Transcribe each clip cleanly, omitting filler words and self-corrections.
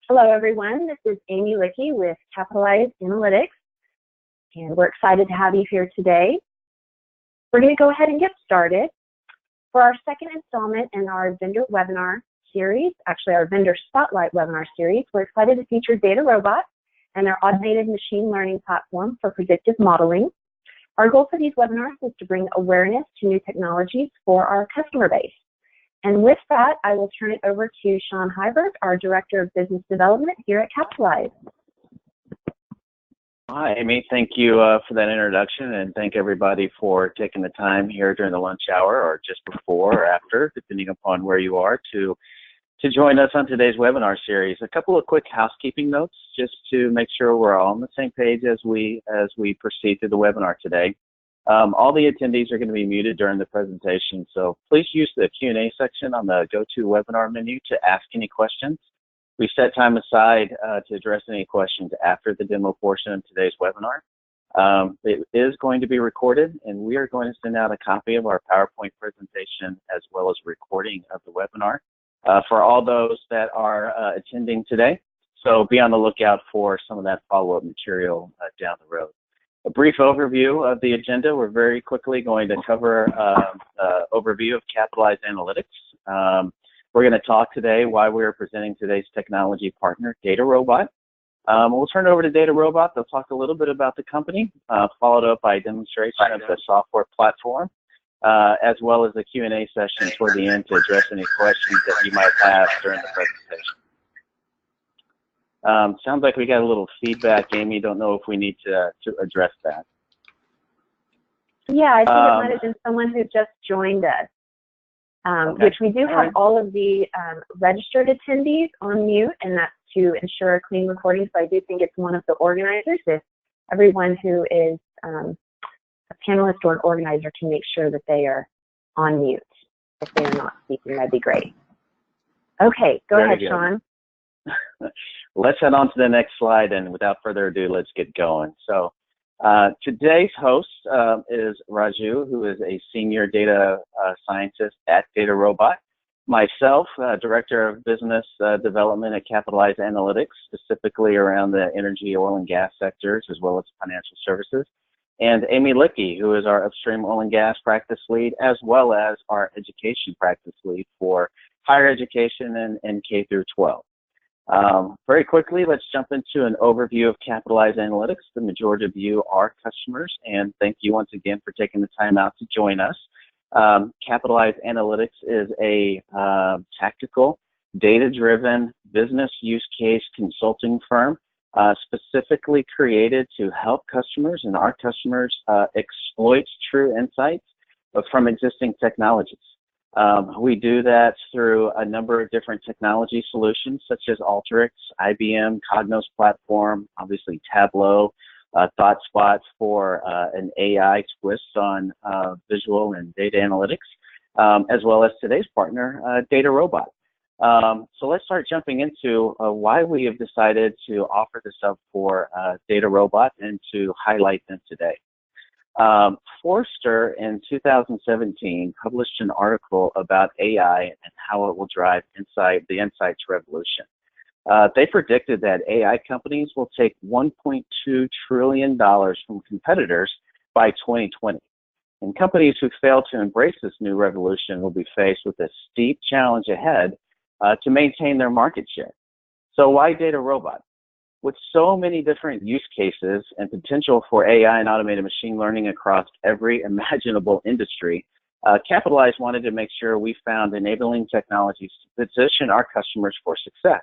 Hello, everyone. This is Amy Lickey with Capitalize Analytics, and we're excited to have you here today. We're going to go ahead and get started. For our second installment in our vendor webinar series, actually our vendor spotlight webinar series, we're excited to feature DataRobot and their automated machine learning platform for predictive modeling. Our goal for these webinars is to bring awareness to new technologies for our customer base. And with that, I will turn it over to Sean Heiberg, our Director of Business Development here at Capitalize. Hi, Amy. Thank you for that introduction, and thank everybody for taking the time here during the lunch hour or just before or after, depending upon where you are, to join us on today's webinar series. A couple of quick housekeeping notes just to make sure we're all on the same page as we proceed through the webinar today. All the attendees are going to be muted during the presentation, so please use the Q&A section on the GoToWebinar menu to ask any questions. We set time aside to address any questions after the demo portion of today's webinar. It is going to be recorded, and we are going to send out a copy of our PowerPoint presentation as well as a recording of the webinar for all those that are attending today. So be on the lookout for some of that follow-up material down the road. A brief overview of the agenda. We're very quickly going to cover overview of Capitalize Analytics. We're going to talk today why we're presenting today's technology partner, DataRobot. We'll turn it over to DataRobot. They'll talk a little bit about the company, followed up by a demonstration of the software platform, as well as the Q&A session toward the end to address any questions that you might have during the presentation. Sounds like we got a little feedback, Amy. Don't know if we need to address that. Yeah, I think it might have been someone who just joined us, okay. Which we do have all of the registered attendees on mute, and that's to ensure a clean recording. So I do think it's one of the organizers. If everyone who is a panelist or an organizer can make sure that they are on mute. If they are not speaking, that'd be great. Okay, go ahead, Sean. Let's head on to the next slide, and without further ado, let's get going. So today's host is Raju, who is a senior data scientist at DataRobot. Myself, Director of Business Development at Capitalize Analytics, specifically around the energy, oil, and gas sectors, as well as financial services. And Amy Lickey, who is our upstream oil and gas practice lead, as well as our education practice lead for higher education and K through 12. Very quickly, let's jump into an overview of Capitalize Analytics. The majority of you are customers, and thank you once again for taking the time out to join us. Capitalize Analytics is a tactical, data-driven business use case consulting firm specifically created to help customers and our customers exploit true insights from existing technologies. We do that through a number of different technology solutions, such as Alteryx, IBM, Cognos platform, obviously Tableau, ThoughtSpot for an AI twist on visual and data analytics, as well as today's partner, DataRobot. So let's start jumping into why we have decided to offer this up for DataRobot and to highlight them today. Forrester in 2017 published an article about AI and how it will drive the insights revolution. They predicted that AI companies will take $1.2 trillion from competitors by 2020. And companies who fail to embrace this new revolution will be faced with a steep challenge ahead to maintain their market share. So why DataRobot? With so many different use cases and potential for AI and automated machine learning across every imaginable industry, Capitalize wanted to make sure we found enabling technologies to position our customers for success.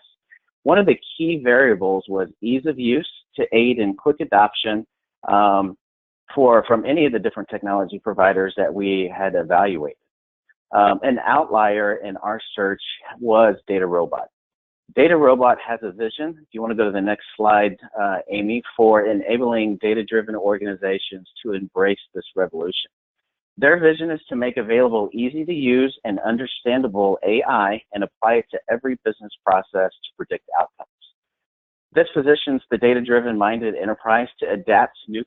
One of the key variables was ease of use to aid in quick adoption from any of the different technology providers that we had evaluated. An outlier in our search was DataRobot. DataRobot has a vision, if you want to go to the next slide, Amy, for enabling data-driven organizations to embrace this revolution. Their vision is to make available easy-to-use and understandable AI and apply it to every business process to predict outcomes. This positions the data-driven minded enterprise to adapt to new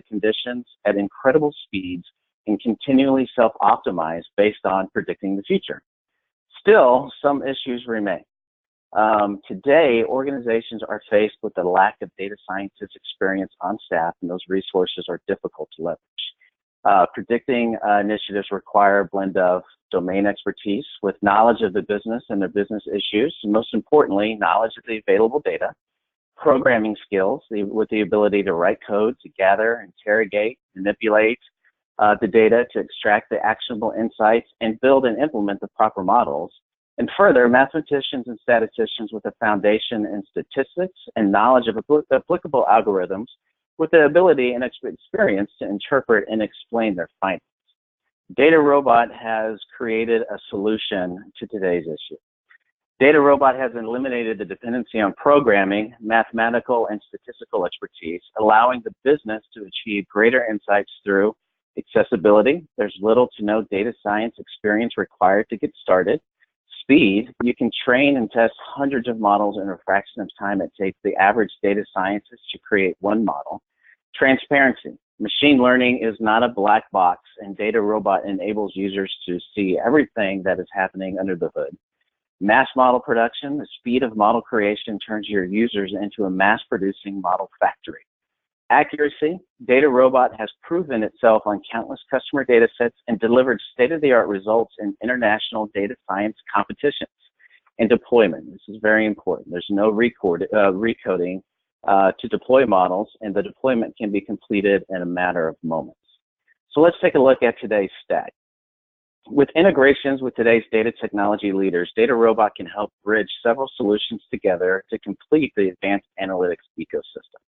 conditions at incredible speeds and continually self-optimize based on predicting the future. Still, some issues remain. Today, organizations are faced with the lack of data scientist experience on staff, and those resources are difficult to leverage. Predicting initiatives require a blend of domain expertise with knowledge of the business and their business issues, and most importantly, knowledge of the available data, programming skills with the ability to write code, to gather, interrogate, manipulate the data to extract the actionable insights and build and implement the proper models. And further, mathematicians and statisticians with a foundation in statistics and knowledge of applicable algorithms with the ability and experience to interpret and explain their findings. DataRobot has created a solution to today's issue. DataRobot has eliminated the dependency on programming, mathematical, and statistical expertise, allowing the business to achieve greater insights through accessibility. There's little to no data science experience required to get started. Speed, you can train and test hundreds of models in a fraction of time it takes the average data scientist to create one model. Transparency, machine learning is not a black box, and DataRobot enables users to see everything that is happening under the hood. Mass model production, the speed of model creation turns your users into a mass-producing model factory. Accuracy, DataRobot has proven itself on countless customer data sets and delivered state-of-the-art results in international data science competitions. And deployment, this is very important. There's no recoding to deploy models, and the deployment can be completed in a matter of moments. So let's take a look at today's stack. With integrations with today's data technology leaders, DataRobot can help bridge several solutions together to complete the advanced analytics ecosystem.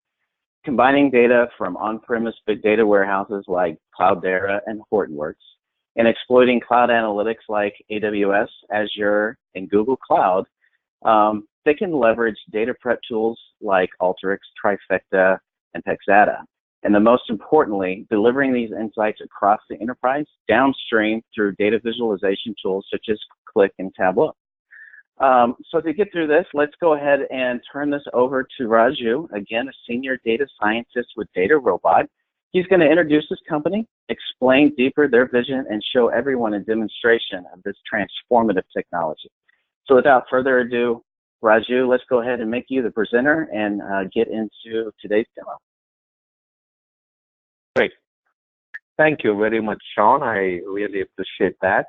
Combining data from on-premise big data warehouses like Cloudera and Hortonworks, and exploiting cloud analytics like AWS, Azure, and Google Cloud, they can leverage data prep tools like Alteryx, Trifecta, and Pexata. And the most importantly, delivering these insights across the enterprise downstream through data visualization tools such as Qlik and Tableau. So to get through this, let's go ahead and turn this over to Raju, again, a senior data scientist with DataRobot. He's going to introduce his company, explain deeper their vision, and show everyone a demonstration of this transformative technology. So without further ado, Raju, let's go ahead and make you the presenter and get into today's demo. Great. Thank you very much, Sean. I really appreciate that.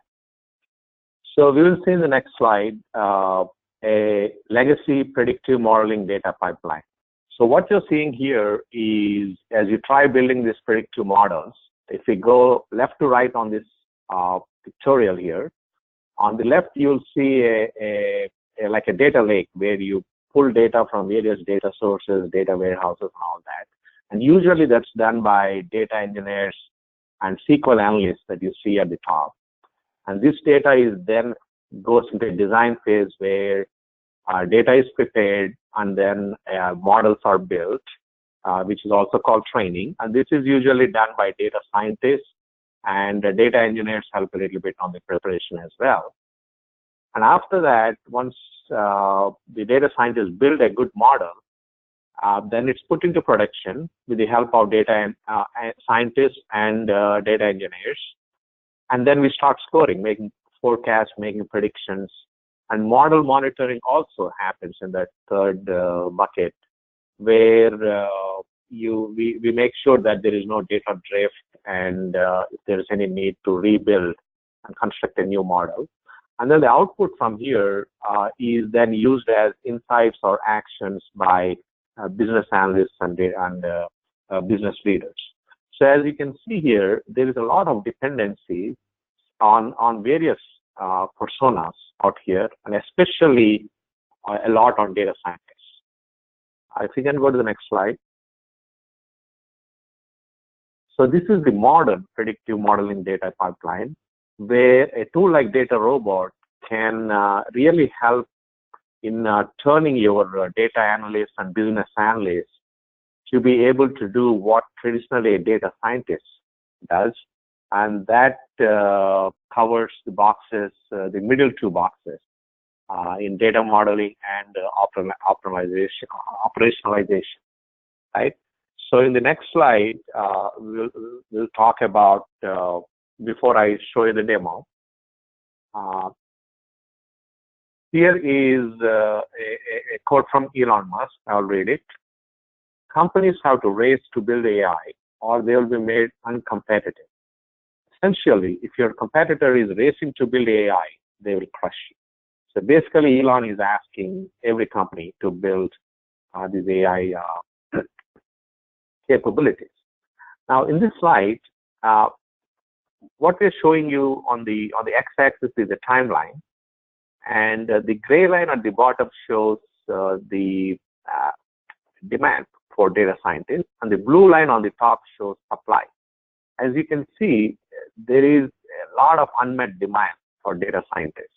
So we will see in the next slide a legacy predictive modeling data pipeline. So what you're seeing here is, as you try building these predictive models, if we go left to right on this pictorial here, on the left you'll see like a data lake where you pull data from various data sources, data warehouses, and all that. And usually that's done by data engineers and SQL analysts that you see at the top. And this data is then goes into a design phase where data is prepared and then models are built, which is also called training. And this is usually done by data scientists, and data engineers help a little bit on the preparation as well. And after that, once the data scientists build a good model, then it's put into production with the help of data scientists and data engineers. And then we start scoring, making forecasts, making predictions, and model monitoring also happens in that third bucket, where we make sure that there is no data drift, and if there is any need to rebuild and construct a new model. And then the output from here is then used as insights or actions by business analysts and business leaders. So as you can see here, there is a lot of dependency on various personas out here, and especially a lot on data scientists. If we can go to the next slide. So this is the modern predictive modeling data pipeline, where a tool like DataRobot can really help in turning your data analysts and business analysts to be able to do what traditionally a data scientist does. And that covers the boxes, the middle two boxes in data modeling and operationalization, right? So in the next slide, we'll talk about, before I show you the demo, Here is a quote from Elon Musk. I'll read it. Companies have to race to build AI or they will be made uncompetitive. Essentially, if your competitor is racing to build AI, they will crush you. So basically, Elon is asking every company to build these AI capabilities. Now, in this slide, what we're showing you on the x-axis is the timeline, and the gray line at the bottom shows the demand for data scientists, and the blue line on the top shows supply. As you can see, there is a lot of unmet demand for data scientists.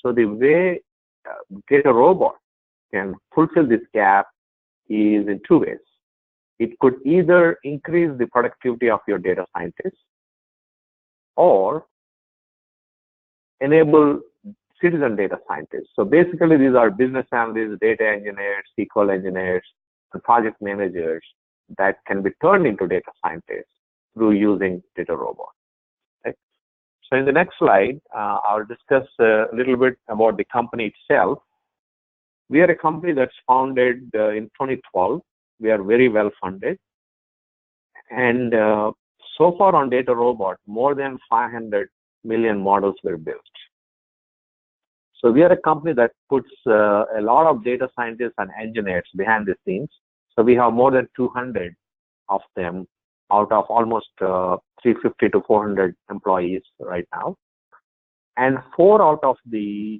So the way DataRobot can fulfill this gap is in two ways. It could either increase the productivity of your data scientists or enable citizen data scientists. So basically, these are business analysts, data engineers, SQL engineers, and project managers that can be turned into data scientists through using DataRobot. Right? So in the next slide, I'll discuss a little bit about the company itself. We are a company that's founded in 2012. We are very well funded. And so far on DataRobot, more than 500 million models were built. So we are a company that puts a lot of data scientists and engineers behind the scenes. So we have more than 200 of them out of almost 350 to 400 employees right now. And 4 out of the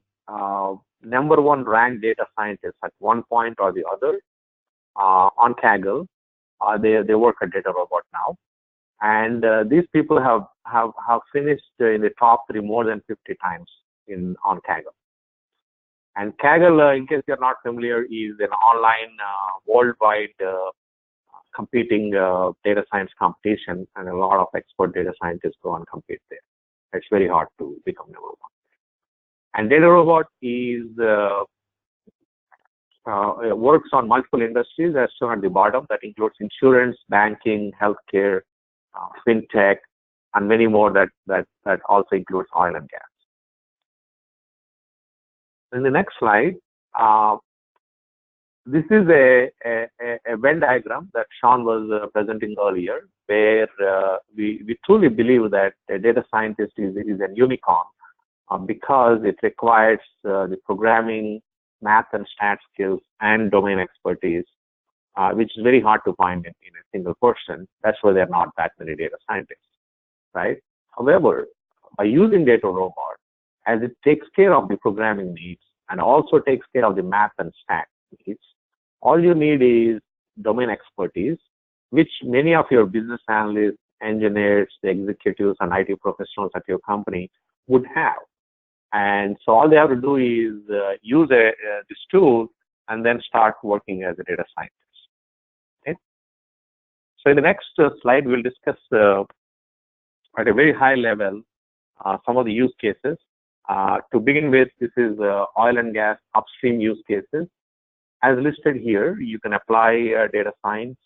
number 1 ranked data scientists at one point or the other on Kaggle, they work at DataRobot now. And these people have finished in the top 3 more than 50 times on Kaggle. And Kaggle, in case you're not familiar, is an online worldwide competing data science competition, and a lot of expert data scientists go and compete there. It's very hard to become number 1. And DataRobot is works on multiple industries, as shown at the bottom. That includes insurance, banking, healthcare, fintech, and many more that also includes oil and gas. In the next slide, this is a Venn diagram that Sean was presenting earlier, where we truly believe that a data scientist is a unicorn because it requires the programming, math and stat skills, and domain expertise, which is very hard to find in a single person. That's why there are not that many data scientists, right? However, by using DataRobot, as it takes care of the programming needs and also takes care of the math and stat needs, all you need is domain expertise, which many of your business analysts, engineers, executives, and IT professionals at your company would have. And so all they have to do is use this tool and then start working as a data scientist. Okay? So in the next slide, we'll discuss at a very high level some of the use cases. To begin with, this is oil and gas upstream use cases. As listed here, you can apply data science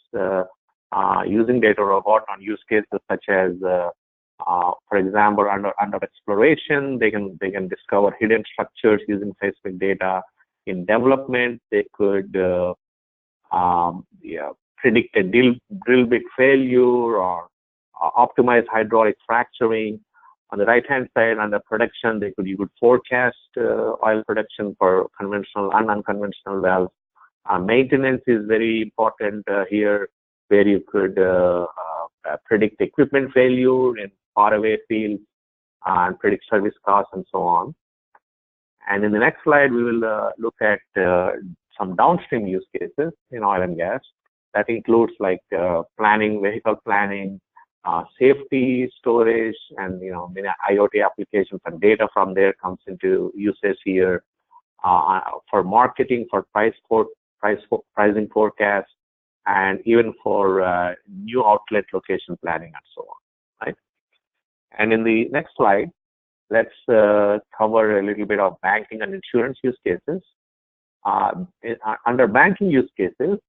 using DataRobot on use cases such as, for example, under exploration, they can discover hidden structures using seismic data. In development, they could predict a drill bit failure or optimize hydraulic fracturing. On the right-hand side, under production, you could forecast oil production for conventional and unconventional wells. Maintenance is very important here, where you could predict equipment failure in faraway fields and predict service costs and so on. And in the next slide, we will look at some downstream use cases in oil and gas. That includes like planning, vehicle planning, safety, storage, and many IoT applications and data from there comes into usage here for marketing, for pricing forecast, and even for new outlet location planning and so on, right? And in the next slide, let's cover a little bit of banking and insurance use cases. Under banking use cases,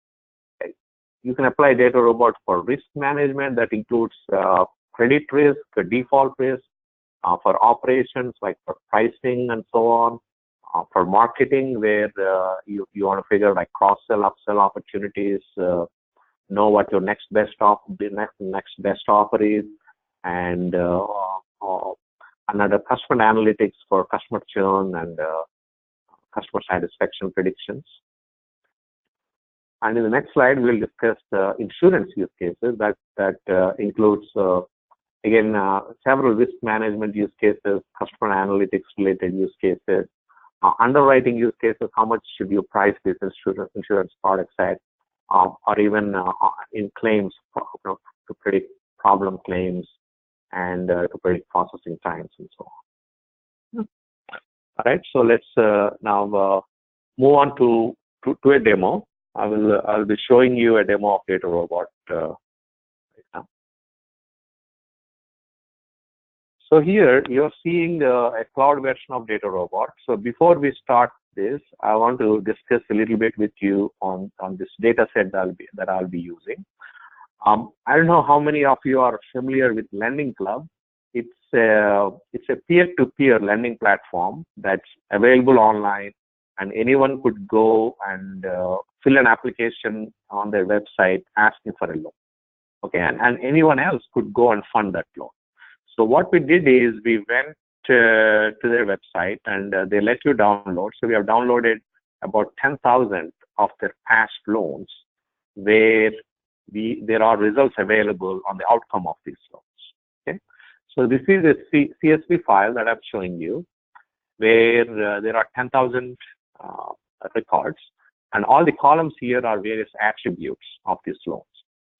you can apply DataRobot for risk management. That includes credit risk, default risk, for operations like for pricing and so on, For marketing, where you want to figure like cross-sell, upsell opportunities, know what your next best offer is, and another customer analytics for customer churn and customer satisfaction predictions. And in the next slide, we'll discuss insurance use cases that includes again several risk management use cases, customer analytics related use cases, underwriting use cases. How much should you price this insurance products at, or even in claims, to predict problem claims and to predict processing times and so on. All right, so let's now move on to a demo. I'll be showing you a demo of DataRobot right now. So here you're seeing a cloud version of DataRobot. So before we start this, I want to discuss a little bit with you on this data set that I'll be using. I don't know how many of you are familiar with Lending Club. It's a peer-to-peer lending platform that's available online, and anyone could go and fill an application on their website asking for a loan. Okay, and anyone else could go and fund that loan. So what we did is we went to their website and they let you download. So we have downloaded about 10,000 of their past loans where there are results available on the outcome of these loans. Okay, so this is a CSV file that I'm showing you where there are 10,000 records, and all the columns here are various attributes of these loans.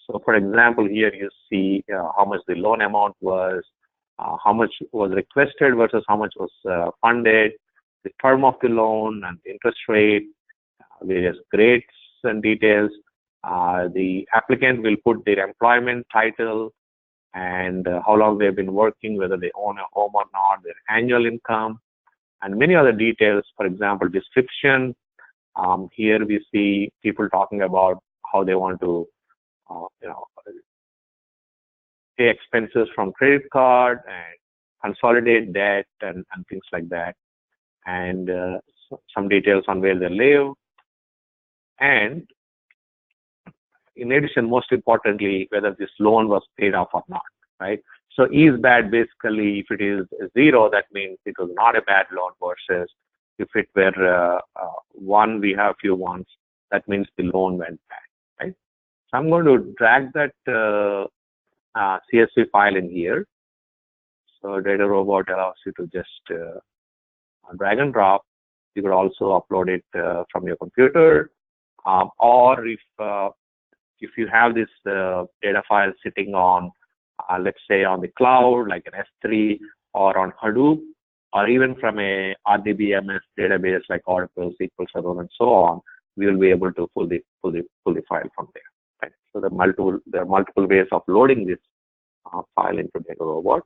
So for example, here you see how much the loan amount was, how much was requested versus how much was funded, the term of the loan and the interest rate, various grades and details. The applicant will put their employment title and how long they've been working, whether they own a home or not, their annual income, and many other details. For example, description. Here we see people talking about how they want to, pay expenses from credit card and consolidate debt and things like that, and some details on where they live. And in addition, most importantly, whether this loan was paid off or not, right? So is bad basically, if it is 0, that means it was not a bad loan, versus if it were 1, we have few ones, that means the loan went bad, right? So I'm going to drag that CSV file in here. So DataRobot allows you to just drag and drop. You could also upload it from your computer, or if you have this data file sitting on, let's say on the cloud, like an S3 or on Hadoop, or even from a RDBMS database like Oracle, SQL Server, and so on, we will be able to pull the file from there. Right? So there are multiple ways of loading this file into DataRobot.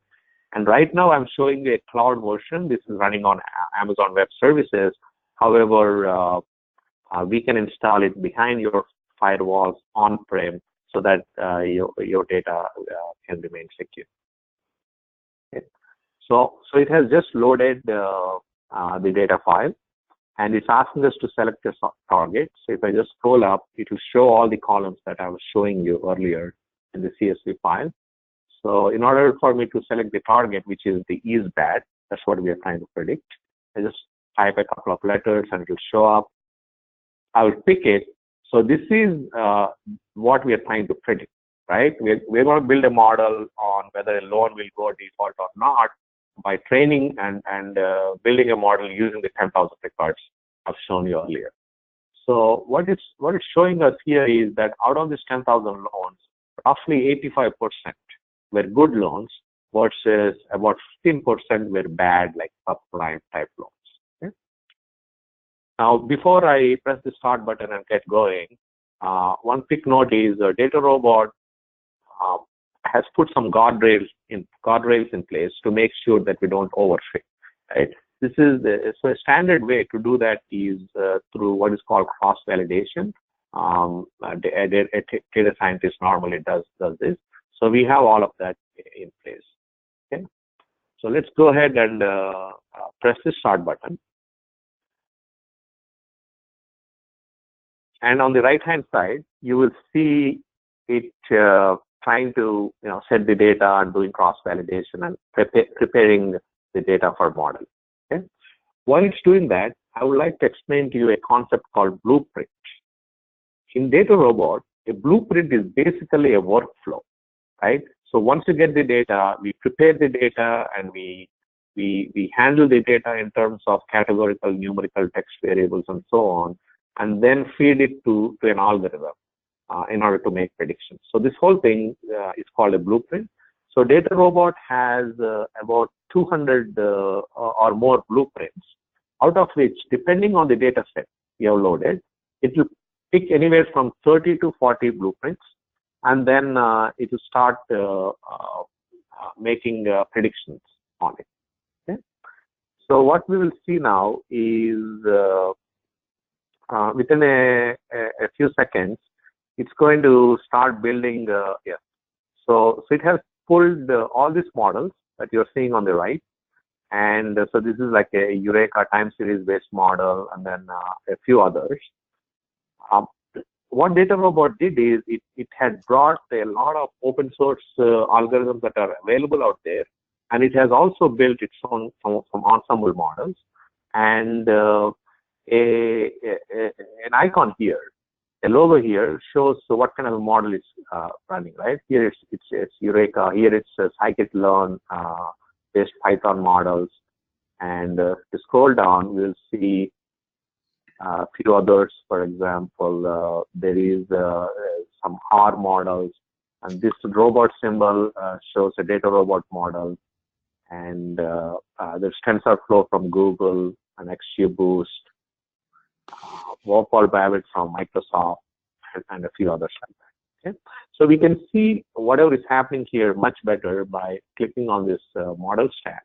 And right now I'm showing you a cloud version. This is running on Amazon Web Services. However, we can install it behind your firewalls on-prem so that your data can remain secure. Okay. So it has just loaded the data file, and it's asking us to select a target. So if I just scroll up, it will show all the columns that I was showing you earlier in the CSV file. So in order for me to select the target, which is the is bad, that's what we are trying to predict, I just type a couple of letters and it will show up. I will pick it. So this is what we are trying to predict, right? We're going to build a model on whether a loan will go default or not by training and building a model using the 10,000 records I've shown you earlier. So what it's showing us here is that out of this 10,000 loans, roughly 85% were good loans versus about 15% were bad, like subprime type loans. Okay? Now, before I press the start button and get going, one quick note is DataRobot has put some guardrails in place to make sure that we don't overfit. Right? This is so a standard way to do that is through what is called cross validation. A data scientist normally does this. So we have all of that in place. Okay. So let's go ahead and press the start button. And on the right-hand side, you will see it trying to set the data and doing cross-validation and preparing the data for model. Okay? While it's doing that, I would like to explain to you a concept called blueprint. In DataRobot, a blueprint is basically a workflow, right? So once you get the data, we prepare the data and we handle the data in terms of categorical, numerical, text variables, and so on, and then feed it to an algorithm in order to make predictions. So this whole thing is called a blueprint. So DataRobot has about 200 or more blueprints, out of which, depending on the data set you have loaded, it will pick anywhere from 30 to 40 blueprints, and then it will start making predictions on it. Okay? So what we will see now is within a few seconds, it's going to start building. So it has pulled all these models that you're seeing on the right. And so this is like a Eureka time series based model, and then a few others. What DataRobot did is it had brought a lot of open source algorithms that are available out there, and it has also built its own some ensemble models. And an icon here, a logo here, shows what kind of a model is running. Right here, it's Eureka. Here it's scikit-learn based Python models, and to scroll down, we'll see a few others. For example, there is some R models, and this robot symbol shows a DataRobot model, and there's TensorFlow from Google, and XGBoost, Walpole Babbitt from Microsoft, and a few others like that. Okay? So we can see whatever is happening here much better by clicking on this model stack.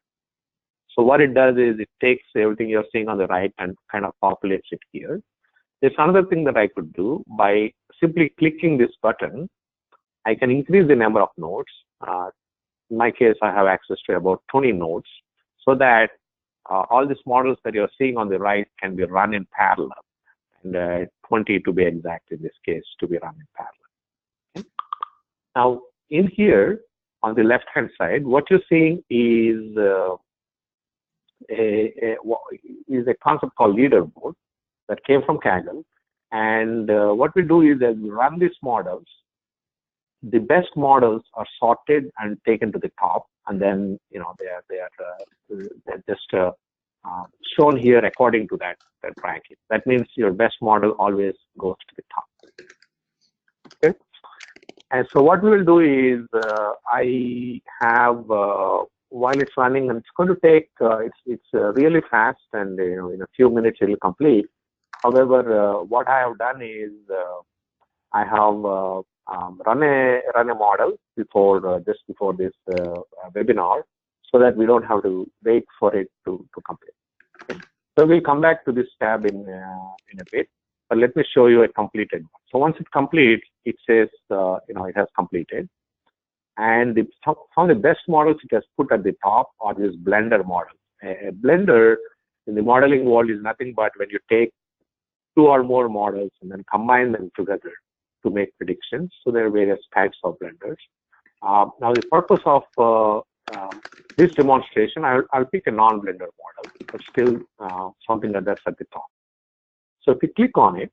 So what it does is it takes everything you're seeing on the right and kind of populates it here. There's another thing that I could do. By simply clicking this button, I can increase the number of nodes. In my case, I have access to about 20 nodes, so that all these models that you're seeing on the right can be run in parallel, and 20 to be exact in this case to be run in parallel. Okay? Now, in here on the left-hand side, what you're seeing is a concept called leaderboard that came from Kaggle. And what we do is, as we run these models, the best models are sorted and taken to the top, and then they're just shown here according to that ranking. That means your best model always goes to the top. Okay. And so what we will do is, I have while it's running, and it's going to take it's really fast, and in a few minutes it will complete. However, what I have done is I have run a model just before this webinar, so that we don't have to wait for it to complete. Okay. So we'll come back to this tab in a bit, but let me show you a completed one. So once it completes, it says it has completed, and some of the best models it has put at the top are these blender models. A blender in the modeling world is nothing but when you take two or more models and then combine them together to make predictions. So there are various types of blenders. Now the purpose of this demonstration, I'll pick a non-blender model, but still something that's at the top. So if you click on it,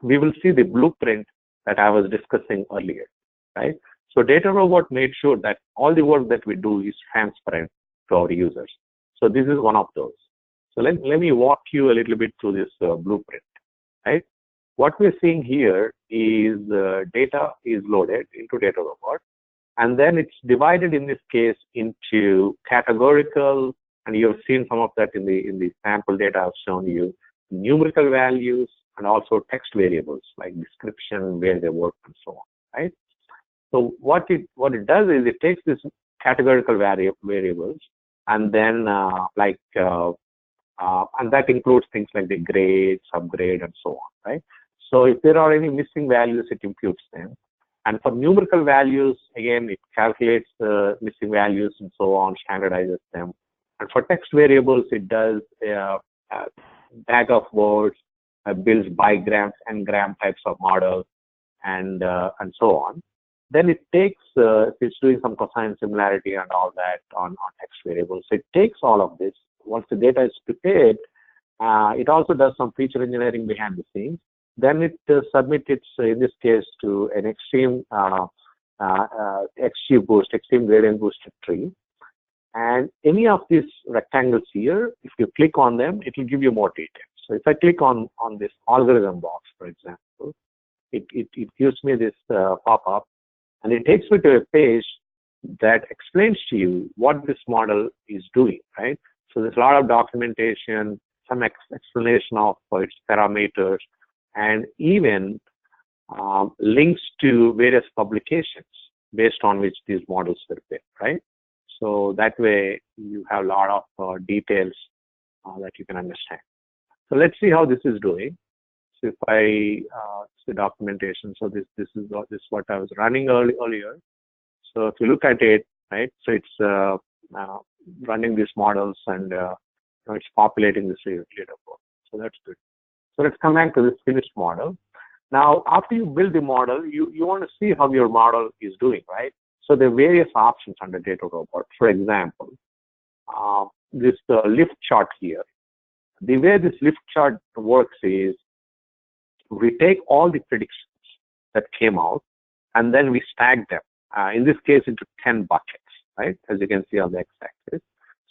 we will see the blueprint that I was discussing earlier, right? So DataRobot made sure that all the work that we do is transparent to our users. So this is one of those. So let me walk you a little bit through this blueprint, right? What we're seeing here is data is loaded into DataRobot, and then it's divided in this case into categorical, and you've seen some of that in the sample data I've shown you, numerical values, and also text variables like description, where they work, and so on, right? So what it does is it takes this categorical variables, and then and that includes things like the grade, subgrade, and so on, right? So if there are any missing values, it imputes them. And for numerical values, again, it calculates the missing values and so on, standardizes them. And for text variables, it does a bag of words builds bigrams and gram types of models and so on. Then it takes, it's doing some cosine similarity and all that on text variables. So it takes all of this. Once the data is prepared, it also does some feature engineering behind the scenes. Then it submits it, in this case, to an extreme extreme gradient boosted tree. And any of these rectangles here, if you click on them, it will give you more details. So if I click on this algorithm box, for example, it gives me this pop-up, and it takes me to a page that explains to you what this model is doing, right? So there's a lot of documentation, some explanation of its parameters, and even links to various publications based on which these models were built, right? So that way you have a lot of details that you can understand. So let's see how this is doing. So if I see documentation, so this is what I was running earlier. So if you look at it, right, so it's running these models and it's populating this leaderboard. So that's good. So let's come back to this finished model. Now, after you build the model, you want to see how your model is doing, right? So there are various options under DataRobot. For example, this lift chart here. The way this lift chart works is we take all the predictions that came out and then we stack them, in this case, into 10 buckets, right? As you can see on the x-axis.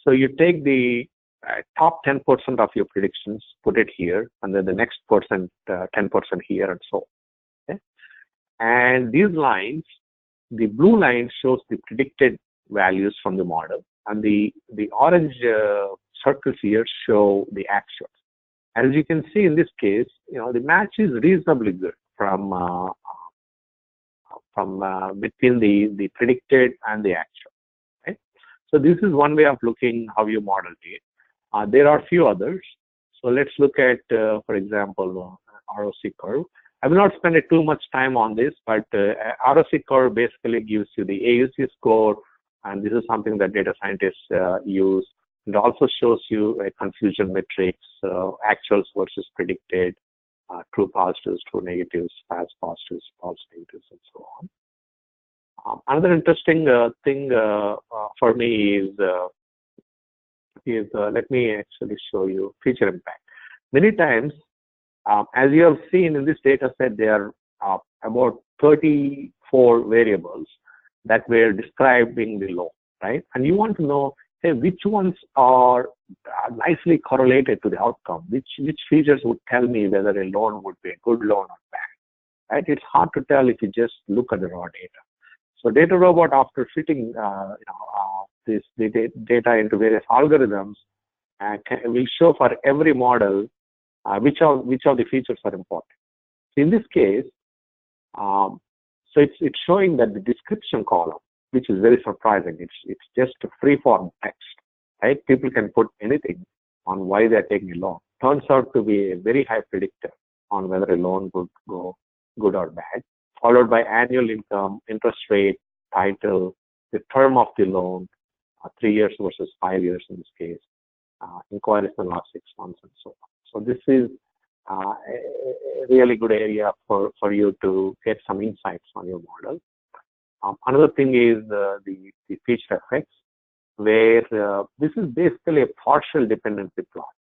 So you take the top 10% of your predictions, put it here, and then the next 10% here, and so on. Okay? And these lines, the blue line shows the predicted values from the model, and the orange circles here show the actuals. As you can see in this case, the match is reasonably good from between the predicted and the actual. Right? So this is one way of looking how you model it. There are a few others. So let's look at, for example, ROC curve. I will not spend too much time on this, but ROC curve basically gives you the AUC score, and this is something that data scientists use. It also shows you a confusion matrix, actuals versus predicted, true positives, true negatives, false positives, false negatives, and so on. Another interesting thing for me is let me actually show you feature impact. Many times, as you have seen in this data set, there are about 34 variables that were describing the loan, right? And you want to know, hey, which ones are nicely correlated to the outcome, which features would tell me whether a loan would be a good loan or bad, right? It's hard to tell if you just look at the raw data. So DataRobot, after fitting this data into various algorithms, will show for every model which of the features are important. So in this case, so it's showing that the description column, which is very surprising, it's just a free-form text, right? People can put anything on why they're taking a loan. Turns out to be a very high predictor on whether a loan would go good or bad, followed by annual income, interest rate, title, the term of the loan, 3 years versus 5 years in this case, inquiries in the last 6 months, and so on. So this is a really good area for you to get some insights on your model. Another thing is the feature effects, where this is basically a partial dependency plot.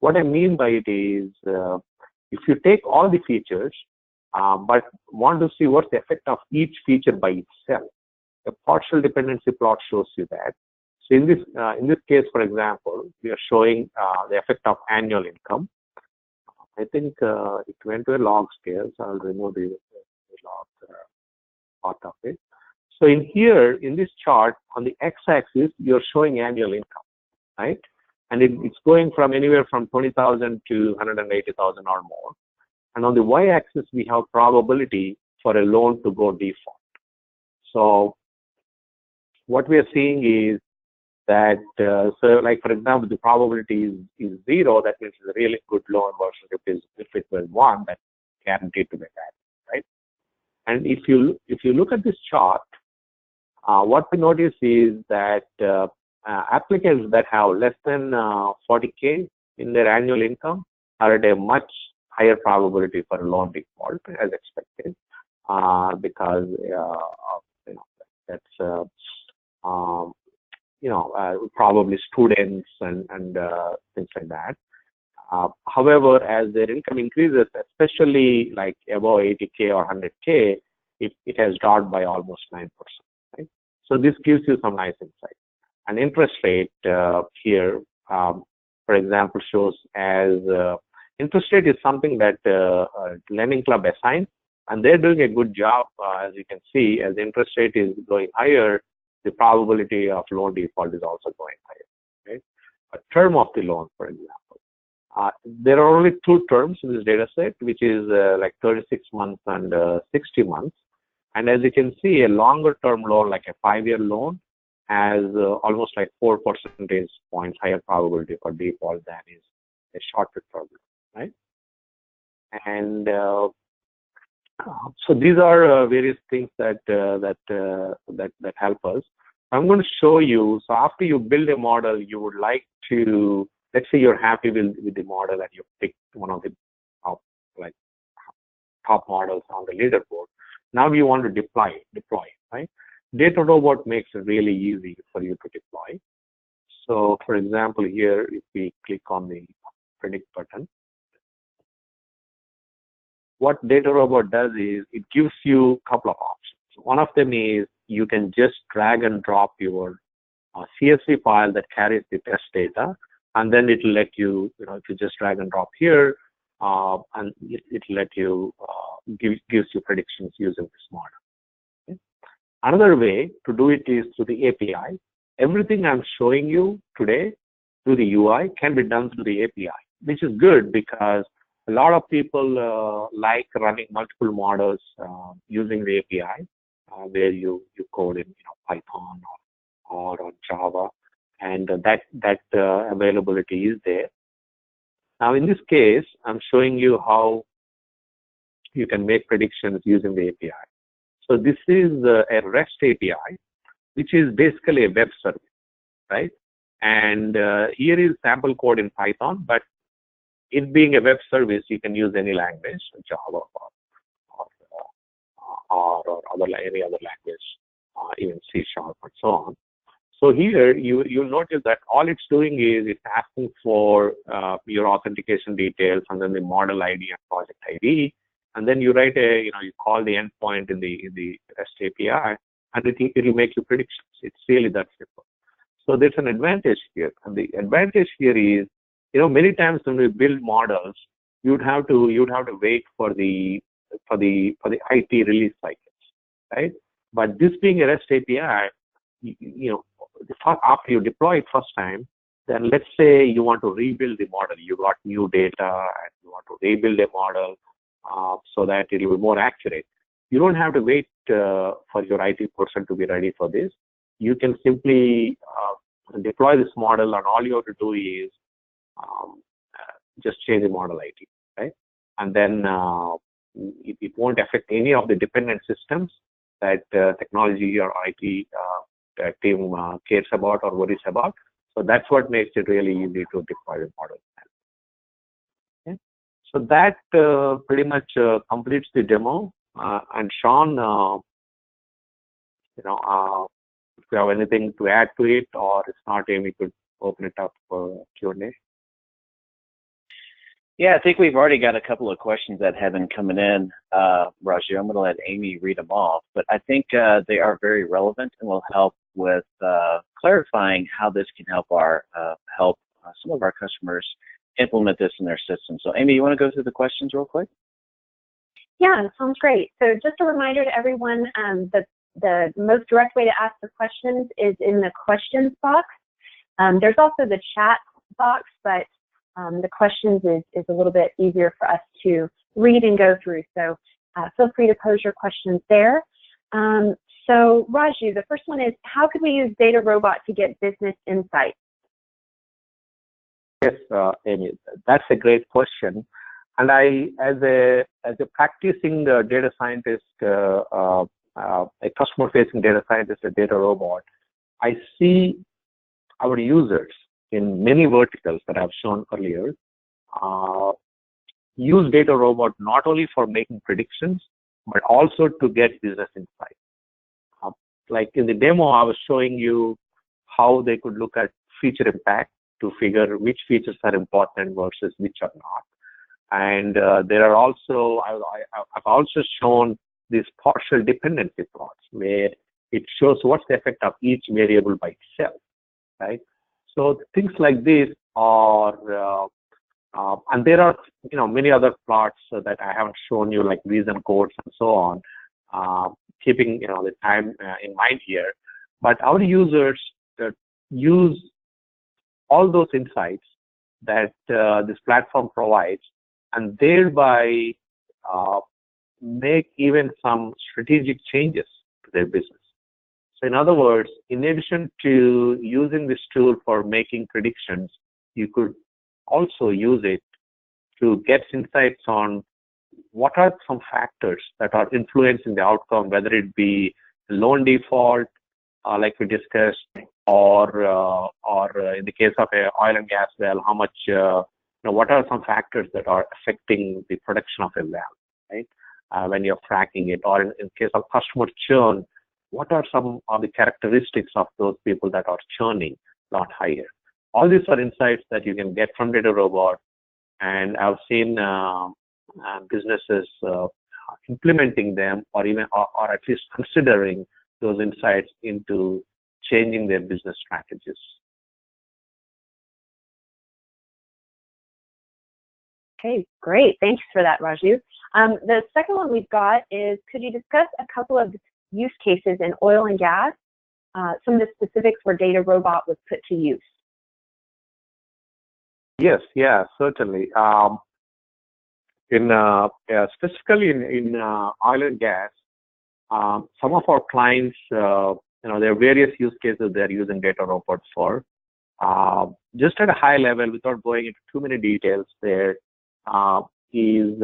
What I mean by it is, if you take all the features, but want to see what's the effect of each feature by itself, a partial dependency plot shows you that. So in this case, for example, we are showing the effect of annual income. I think it went to a log scale, so I'll remove the log part of it. So in here, in this chart, on the x-axis, you're showing annual income, right? And it's going from anywhere from 20,000 to 180,000 or more. And on the y-axis, we have probability for a loan to go default. So what we are seeing is that, so like for example, the probability is 0, that means it's a really good loan, versus if it was 1, that's guaranteed to be bad, right? And if you look at this chart, what we notice is that applicants that have less than 40K in their annual income are at a much higher probability for a loan default as expected, because that's probably students and things like that. However, as their income increases, especially like above 80K or 100K, it has dropped by almost 9%. Right? So this gives you some nice insight. An interest rate here, for example, shows as interest rate is something that lending club assigns, and they're doing a good job. As you can see, as the interest rate is going higher, the probability of loan default is also going higher. Right? A term of the loan, for example. There are only two terms in this data set, which is like 36 months and 60 months. And as you can see, a longer term loan, like a 5-year loan, has almost like 4 percentage points higher probability for default than is a shorter term loan, right? And so these are various things that help us. I'm going to show you. So after you build a model, you would like to, let's say you're happy with the model and you picked one of the top models on the leaderboard. Now you want to deploy, right? DataRobot makes it really easy for you to deploy. So for example, here, if we click on the predict button, what DataRobot does is it gives you a couple of options. One of them is you can just drag and drop your CSV file that carries the test data, and then it will let you, if you just drag and drop here, and it will let you, gives you predictions using this model. Okay? Another way to do it is through the API. Everything I'm showing you today through the UI can be done through the API, which is good because a lot of people like running multiple models using the API, where you code in Python or on Java, and that availability is there. Now in this case, I'm showing you how you can make predictions using the API. So this is a REST API, which is basically a web service, right? And here is sample code in Python, but it being a web service, you can use any language, Java or any other language, even C# and so on. So here you'll notice that all it's doing is it's asking for your authentication details and then the model ID and project ID, and then you write you call the endpoint in the REST API, and it will make you predictions. It's really that simple. So there's an advantage here, and the advantage here is, many times when we build models, you'd have to wait for the IT release cycles, right? But this being a REST API, after you deploy it first time, then let's say you want to rebuild the model. You got new data and you want to rebuild a model so that it will be more accurate. You don't have to wait for your IT person to be ready for this. You can simply deploy this model, and all you have to do is just change the model ID, right? And then it won't affect any of the dependent systems that technology or IT team cares about or worries about. So that's what makes it really easy to deploy the model. Okay. So that pretty much completes the demo. And Sean, if you have anything to add to it, or if not, Amy could open it up for Q&A. Yeah, I think we've already got a couple of questions that have been coming in, Raju. I'm going to let Amy read them off, but I think they are very relevant and will help with clarifying how this can help some of our customers implement this in their system. So, Amy, you want to go through the questions real quick? Yeah, sounds great. So just a reminder to everyone, the most direct way to ask the questions is in the questions box. There's also the chat box, but the questions is a little bit easier for us to read and go through. So feel free to pose your questions there. So Raju, the first one is, how could we use DataRobot to get business insights? Yes, Amy, that's a great question. And I, as a practicing data scientist, a customer-facing data scientist at DataRobot, I see our users in many verticals that I've shown earlier. use DataRobot not only for making predictions, but also to get business insight. Like in the demo, I was showing you how they could look at feature impact to figure which features are important versus which are not. And there are also, I've also shown these partial dependency plots where it shows what's the effect of each variable by itself, right? So things like this are, and there are many other plots that I haven't shown you, like reason codes and so on, keeping the time in mind here. But our users use all those insights that this platform provides, and thereby make even some strategic changes to their business. So in other words, in addition to using this tool for making predictions, you could also use it to get insights on what are some factors that are influencing the outcome, whether it be loan default, like we discussed, or in the case of an oil and gas well, how much, what are some factors that are affecting the production of a well, right? When you're fracking it, or in case of customer churn, what are some of the characteristics of those people that are churning a lot higher? All these are insights that you can get from DataRobot, and I've seen businesses implementing them, or at least considering those insights into changing their business strategies. Okay, great. Thanks for that, Raju. The second one we've got is, could you discuss a couple of use cases in oil and gas, some of the specifics where DataRobot was put to use? Yes, yeah, certainly. Specifically in oil and gas, some of our clients, there are various use cases they're using DataRobot for. Just at a high level, without going into too many details, there is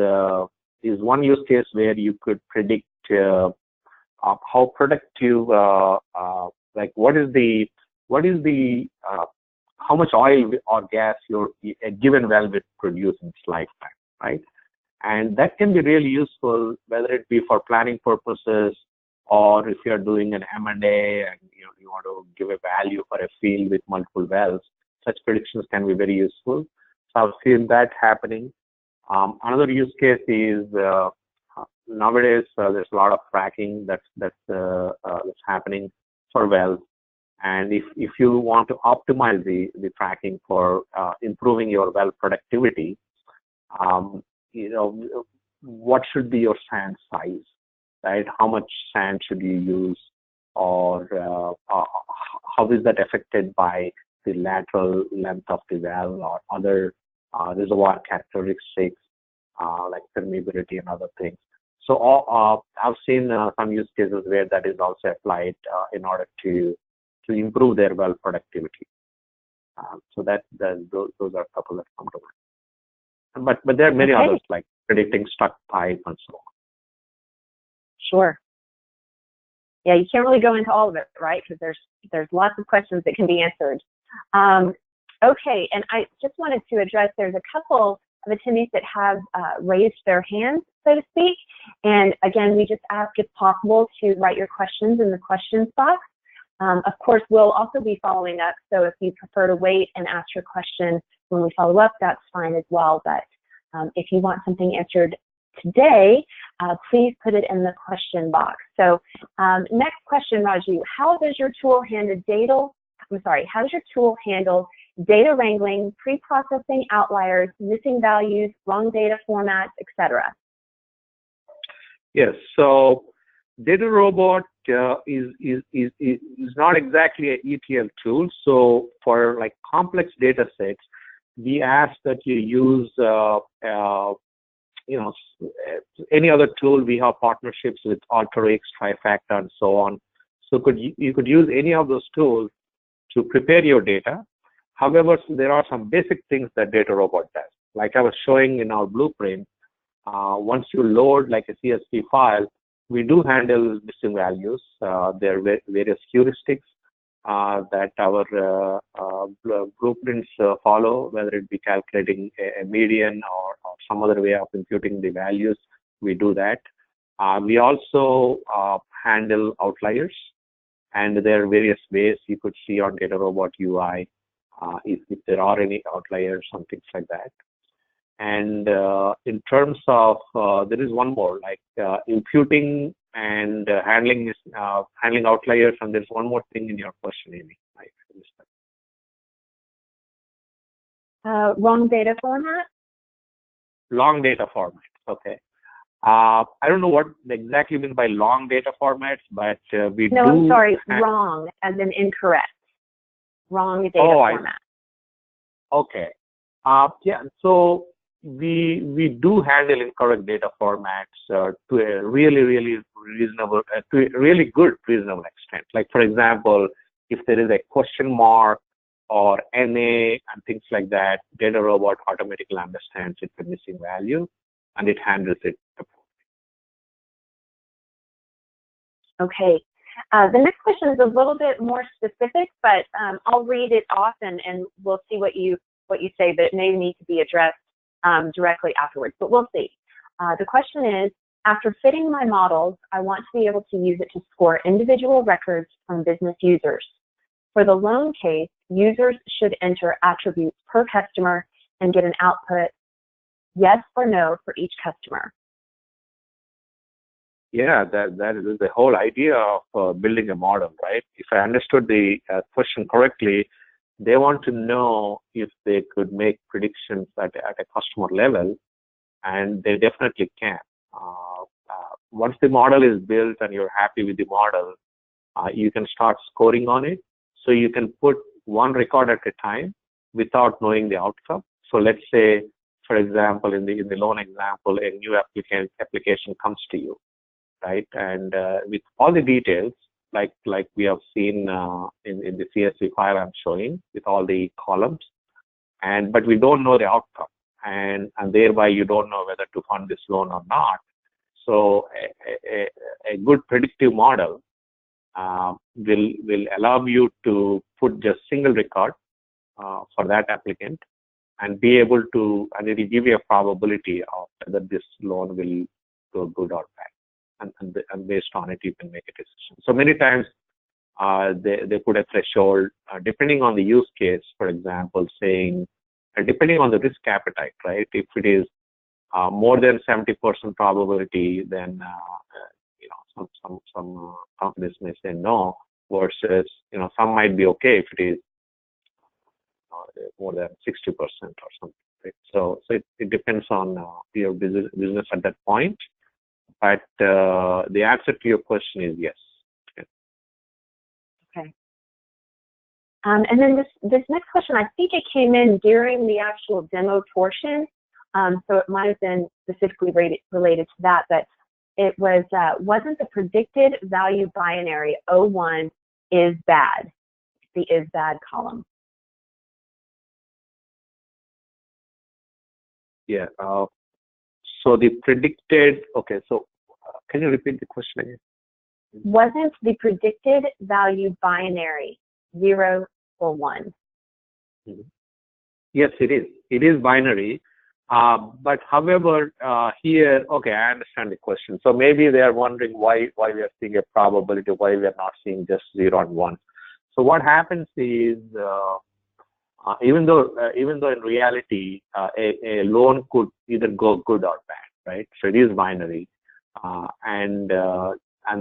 one use case where you could predict how productive, like how much oil or gas a given well will produce in its lifetime, right? And that can be really useful, whether it be for planning purposes, or if you're doing an M&A and you want to give a value for a field with multiple wells. Such predictions can be very useful. So I've seen that happening. Another use case is nowadays there's a lot of fracking that's happening for wells, and if you want to optimize the fracking for improving your well productivity, what should be your sand size, right? How much sand should you use, or how is that affected by the lateral length of the well or other reservoir characteristics like permeability and other things. So I've seen some use cases where that is also applied in order to improve their well productivity. So those are a couple that come to mind. But there are many others, like predicting stuck pipe and so on. Sure. Yeah, you can't really go into all of it, right? Because there's lots of questions that can be answered. Okay, and I just wanted to address, there's a couple of attendees that have raised their hands, so to speak. And again, we just ask if possible to write your questions in the questions box. Of course, we'll also be following up, so if you prefer to wait and ask your question when we follow up, that's fine as well. But if you want something answered today, please put it in the question box. So next question, Raju, how does your tool handle data wrangling, pre-processing outliers, missing values, wrong data formats, etc.? Yes, so DataRobot is not exactly an ETL tool. So for like complex data sets, we ask that you use any other tool. We have partnerships with Alteryx, Trifactor, and so on. So you could use any of those tools to prepare your data. However, there are some basic things that DataRobot does. Like I was showing in our blueprint, once you load like a CSV file, we do handle missing values. There are various heuristics that our blueprints follow, whether it be calculating a median or some other way of imputing the values, we do that. We also handle outliers, and there are various ways you could see on DataRobot UI if there are any outliers and things like that. And in terms of, there is one more, like imputing and handling outliers, and there's one more thing in your question, Amy. Wrong data format? Long data formats, okay. I don't know what exactly you mean by long data formats, but we do. No, I'm sorry, wrong, as in incorrect. Wrong data format. Okay. Yeah, so we do handle incorrect data formats to a really reasonable, to a really good reasonable extent. Like, for example, if there is a question mark or NA and things like that, DataRobot automatically understands it's a missing value and it handles it. Okay. The next question is a little bit more specific, but I'll read it off and we'll see what you say, but it may need to be addressed directly afterwards, but we'll see. The question is, after fitting my models, I want to be able to use it to score individual records from business users. For the loan case, users should enter attributes per customer and get an output yes or no for each customer. Yeah, that is the whole idea of building a model, right? If I understood the question correctly, they want to know if they could make predictions at a customer level, and they definitely can. Once the model is built and you're happy with the model, you can start scoring on it. So you can put one record at a time without knowing the outcome. So let's say, for example, in the loan example, a new application comes to you, right? And with all the details, like we have seen in the CSV file I'm showing, with all the columns, but we don't know the outcome, and thereby you don't know whether to fund this loan or not. So a good predictive model will allow you to put just single record for that applicant and be able to, and it will give you a probability of whether this loan will go good or bad. And based on it, you can make a decision. So many times they put a threshold depending on the use case, for example, saying, depending on the risk appetite, right? If it is more than 70% probability, then some companies may say no, versus some might be okay if it is more than 60% or something. Right? So it depends on your business at that point. But the answer to your question is yes. Okay. And then this next question, I think it came in during the actual demo portion, so it might have been specifically related to that, but it was, wasn't the predicted value binary 01 is bad, the is bad column? Yeah. So the predicted, okay, so can you repeat the question again? Wasn't the predicted value binary 0 or 1? Mm-hmm. Yes, it is. It is binary. But however, here, okay, I understand the question. So maybe they are wondering why we are seeing a probability, why we are not seeing just 0 and 1. So what happens is, even though in reality, a loan could either go good or bad, right? So it is binary, and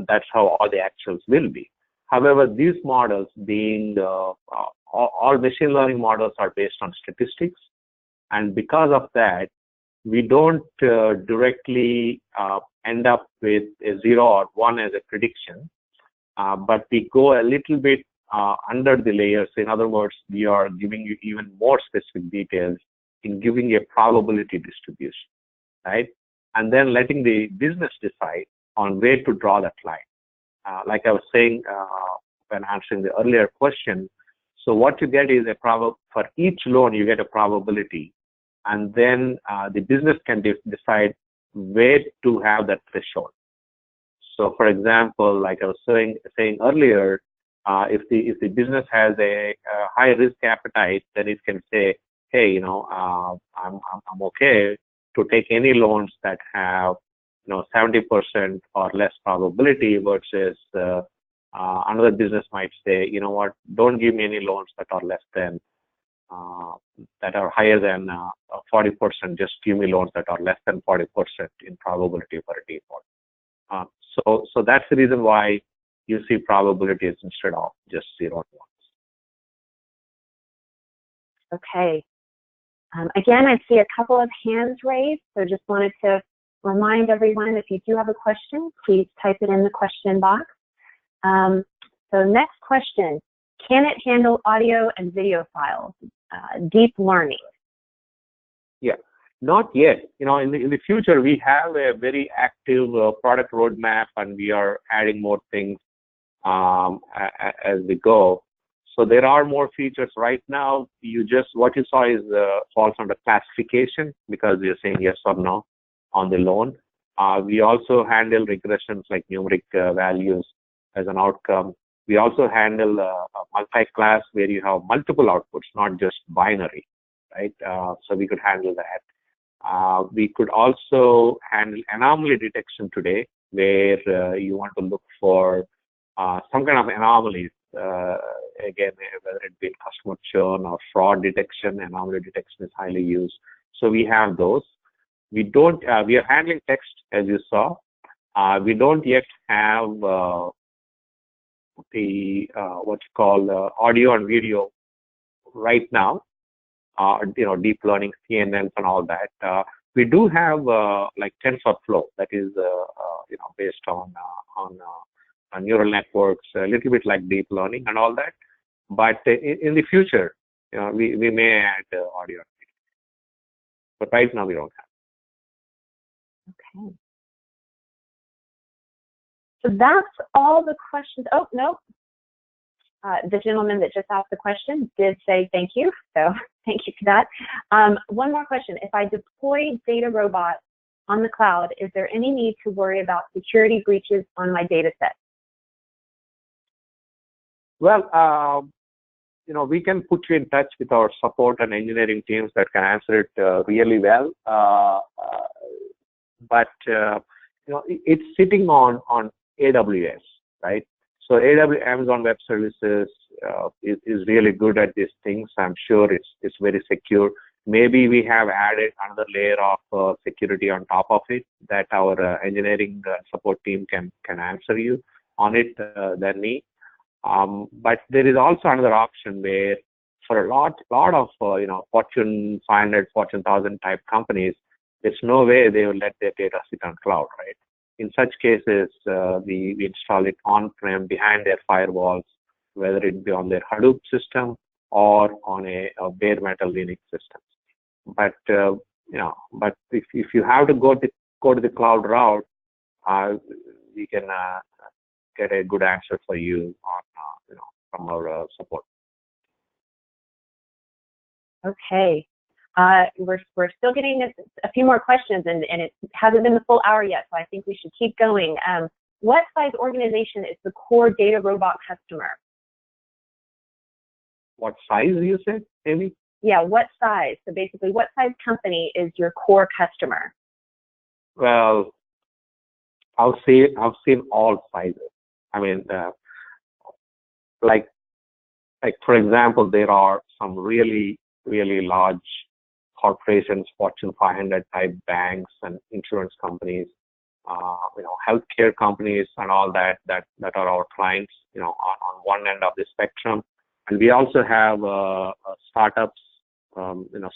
that's how all the actuals will be. However, these models being all machine learning models are based on statistics, and because of that, we don't directly end up with a 0 or 1 as a prediction, but we go a little bit under the layers. In other words, we are giving you even more specific details in giving a probability distribution, right? And then letting the business decide on where to draw that line. Like I was saying when answering the earlier question, so what you get is for each loan, you get a probability, and then the business can decide where to have that threshold. So, for example, like I was saying earlier, if the business has a high risk appetite, then it can say, hey, I'm okay to take any loans that have 70% or less probability versus another business might say, you know what, don't give me any loans that are less than that are higher than 40%. Just give me loans that are less than 40% in probability for a default. So that's the reason why you see probabilities instead of just 0 and 1s. Okay. Again, I see a couple of hands raised, so just wanted to remind everyone, if you do have a question, please type it in the question box. So next question, can it handle audio and video files? Deep learning. Yeah, not yet. In the future, we have a very active product roadmap, and we are adding more things as we go. So there are more features. Right now, what you saw is falls under classification because you're saying yes or no on the loan. We also handle regressions like numeric values as an outcome. We also handle a multi-class where you have multiple outputs, not just binary, right? So we could handle that. We could also handle anomaly detection today, where you want to look for some kind of anomalies. Again, whether it be customer churn or fraud detection, anomaly detection is highly used. So we have those. We are handling text, as you saw. We don't yet have the what you call audio and video right now. Deep learning, CNNs, and all that. We do have like TensorFlow that is based on neural networks, a little bit like deep learning and all that. But in the future, we may add audio, but right now we don't have. Okay. So that's all the questions. Oh, no. The gentleman that just asked the question did say thank you. So thank you for that. One more question. If I deploy DataRobot on the cloud, is there any need to worry about security breaches on my data set? Well, we can put you in touch with our support and engineering teams that can answer it really well. But it's sitting on AWS, right? So Amazon Web Services is really good at these things. I'm sure it's very secure. Maybe we have added another layer of security on top of it that our engineering support team can answer you on it than me. But there is also another option where for a lot of Fortune 500, Fortune 1000 type companies, there's no way they will let their data sit on cloud, right? In such cases, we install it on-prem behind their firewalls, whether it be on their Hadoop system or on a bare metal Linux system. But but if you have to go to the cloud route, we can get a good answer for you on from our support. Okay. We're still getting a few more questions, and it hasn't been the full hour yet, so I think we should keep going. What size organization is the core DataRobot customer? What size you said, Amy? Yeah, what size? So basically, what size company is your core customer? Well, I've seen all sizes. I mean, like for example, there are some really large corporations, Fortune 500 type banks and insurance companies, healthcare companies and all that are our clients, on one end of the spectrum. And we also have startups,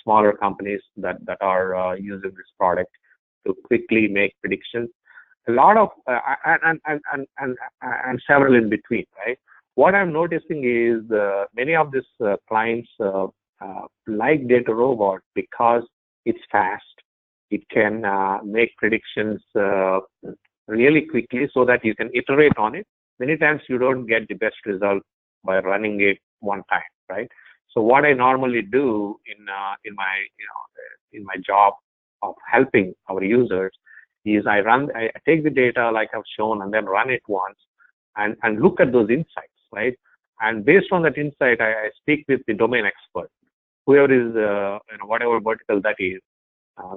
smaller companies that are using this product to quickly make predictions. A lot of and several in between, right? What I'm noticing is many of these clients like DataRobot because it's fast. It can make predictions really quickly so that you can iterate on it. Many times you don't get the best result by running it one time, right? So what I normally do in my job of helping our users is I take the data like I've shown and then run it once and look at those insights, right? And based on that insight, I speak with the domain expert, whoever is, whatever vertical that is,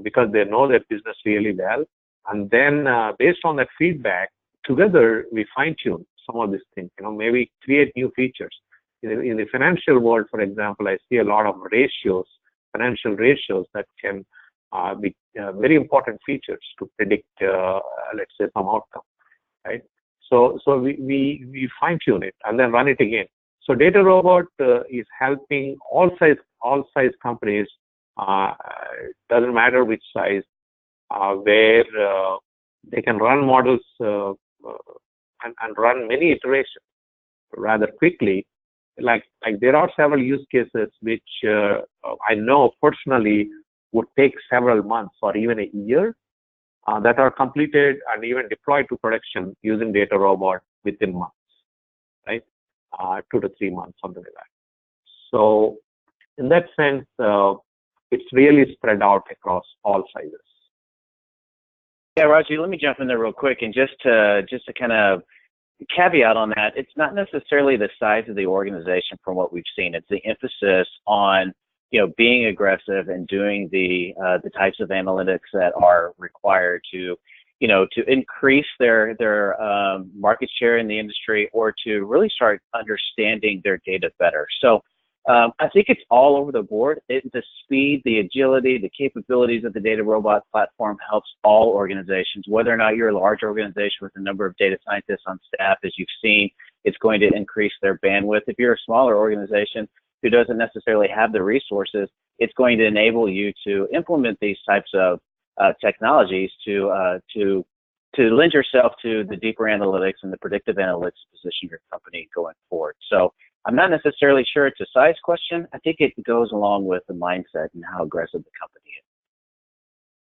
because they know their business really well. And then based on that feedback, together we fine-tune some of these things, maybe create new features. In the financial world, for example, I see a lot of ratios, financial ratios that can be very important features to predict, let's say, some outcome, right? So we fine-tune it and then run it again. So DataRobot is helping all size companies, doesn't matter which size, where they can run models and run many iterations rather quickly. Like there are several use cases which I know personally would take several months or even a year that are completed and even deployed to production using DataRobot within months, right? 2 to 3 months, something like that. So in that sense, it's really spread out across all sizes. Yeah, Raju, let me jump in there real quick and just to kind of caveat on that, it's not necessarily the size of the organization from what we've seen. It's the emphasis on being aggressive and doing the types of analytics that are required to increase their market share in the industry or to really start understanding their data better. So I think it's all over the board. The speed, the agility, the capabilities of the DataRobot platform helps all organizations, whether or not you're a large organization with a number of data scientists on staff, as you've seen, it's going to increase their bandwidth. If you're a smaller organization who doesn't necessarily have the resources, it's going to enable you to implement these types of technologies to lend yourself to the deeper analytics and the predictive analytics to position your company going forward. So I'm not necessarily sure it's a size question. I think it goes along with the mindset and how aggressive the company is.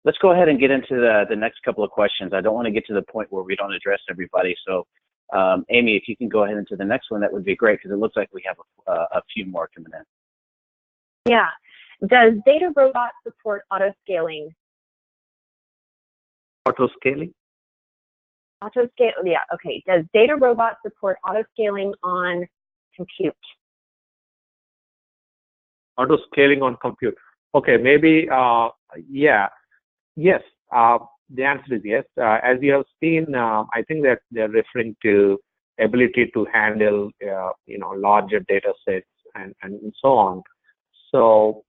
Let's go ahead and get into the next couple of questions. I don't want to get to the point where we don't address everybody. So Amy, if you can go ahead into the next one, that would be great, because it looks like we have a few more coming in. Yeah. Does DataRobot support auto-scaling? Auto-scaling? Auto-scale, yeah, okay. Does DataRobot support auto-scaling on compute? Auto-scaling on compute. Okay, maybe, yeah. Yes, the answer is yes. As you have seen, I think that they're referring to ability to handle, larger data sets and so on. So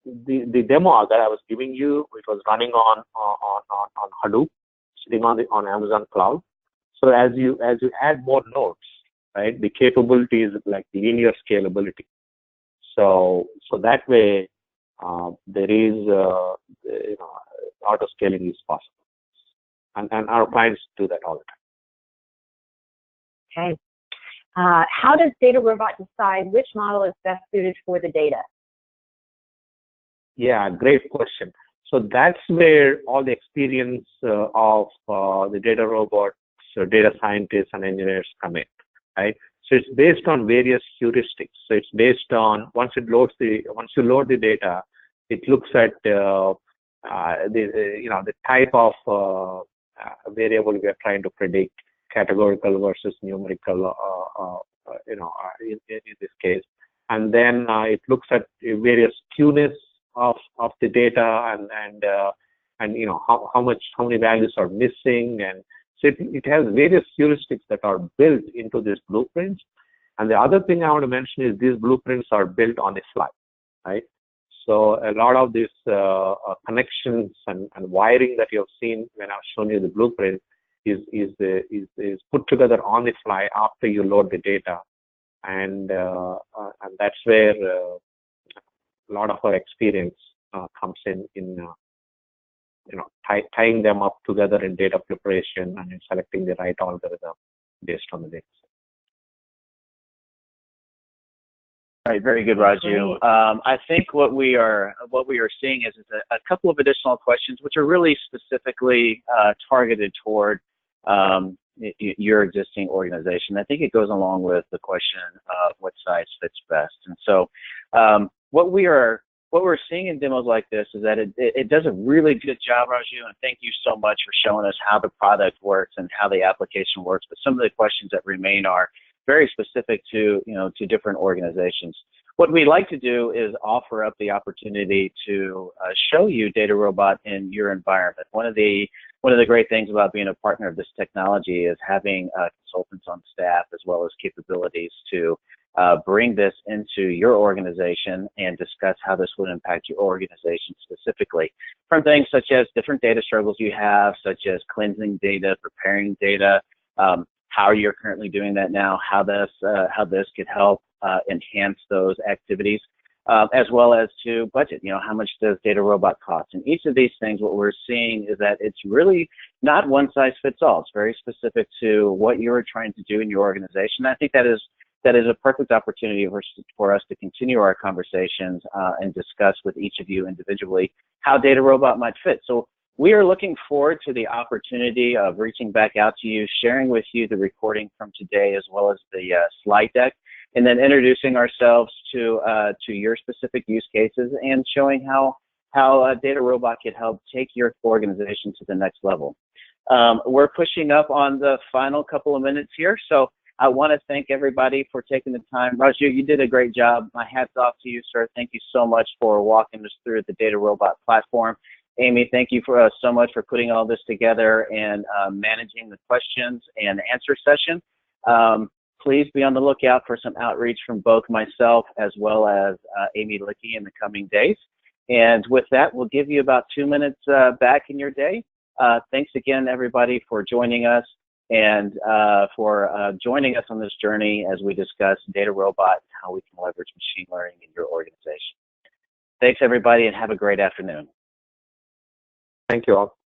the demo that I was giving you, it was running on Hadoop, sitting on Amazon Cloud. So as you add more nodes, right, the capability is like linear scalability. So that way, there is auto scaling is possible, and our clients do that all the time. Okay. How does DataRobot decide which model is best suited for the data? Yeah, great question. So that's where all the experience of the DataRobot, so data scientists and engineers come in, right? So it's based on various heuristics. So it's based on once you load the data, it looks at the type of variable we are trying to predict, categorical versus numerical, in this case, and then it looks at various skewness of the data and how many values are missing, and so it has various heuristics that are built into these blueprints. And the other thing I want to mention is these blueprints are built on the fly, right? So a lot of these connections and wiring that you have seen when I've shown you the blueprint is put together on the fly after you load the data, and that's where a lot of our experience comes in tying them up together in data preparation and in selecting the right algorithm based on the data set. All right, very good, Raju. I think what we are seeing is a couple of additional questions, which are really specifically targeted toward your existing organization. I think it goes along with the question of what size fits best. And so, what we're seeing in demos like this is that it does a really good job, Raju, and thank you so much for showing us how the product works and how the application works. But some of the questions that remain are, very specific to, to different organizations. What we like to do is offer up the opportunity to show you DataRobot in your environment. One of the great things about being a partner of this technology is having consultants on staff as well as capabilities to bring this into your organization and discuss how this would impact your organization specifically. From things such as different data struggles you have, such as cleansing data, preparing data, how you're currently doing that now, how this could help enhance those activities, as well as to budget. How much does DataRobot cost? And each of these things, what we're seeing is that it's really not one size fits all. It's very specific to what you're trying to do in your organization. I think that is a perfect opportunity for us to continue our conversations and discuss with each of you individually how DataRobot might fit. So we are looking forward to the opportunity of reaching back out to you, sharing with you the recording from today as well as the slide deck, and then introducing ourselves to your specific use cases and showing how DataRobot could help take your organization to the next level. We're pushing up on the final couple of minutes here, so I want to thank everybody for taking the time. Raju, you did a great job. My hat's off to you, sir. Thank you so much for walking us through the DataRobot platform. Amy, thank you so much for putting all this together and managing the questions and answer session. Please be on the lookout for some outreach from both myself as well as Amy Lickey in the coming days. And with that, we'll give you about 2 minutes back in your day. Thanks again, everybody, for joining us and for joining us on this journey as we discuss DataRobot and how we can leverage machine learning in your organization. Thanks, everybody, and have a great afternoon. Thank you all.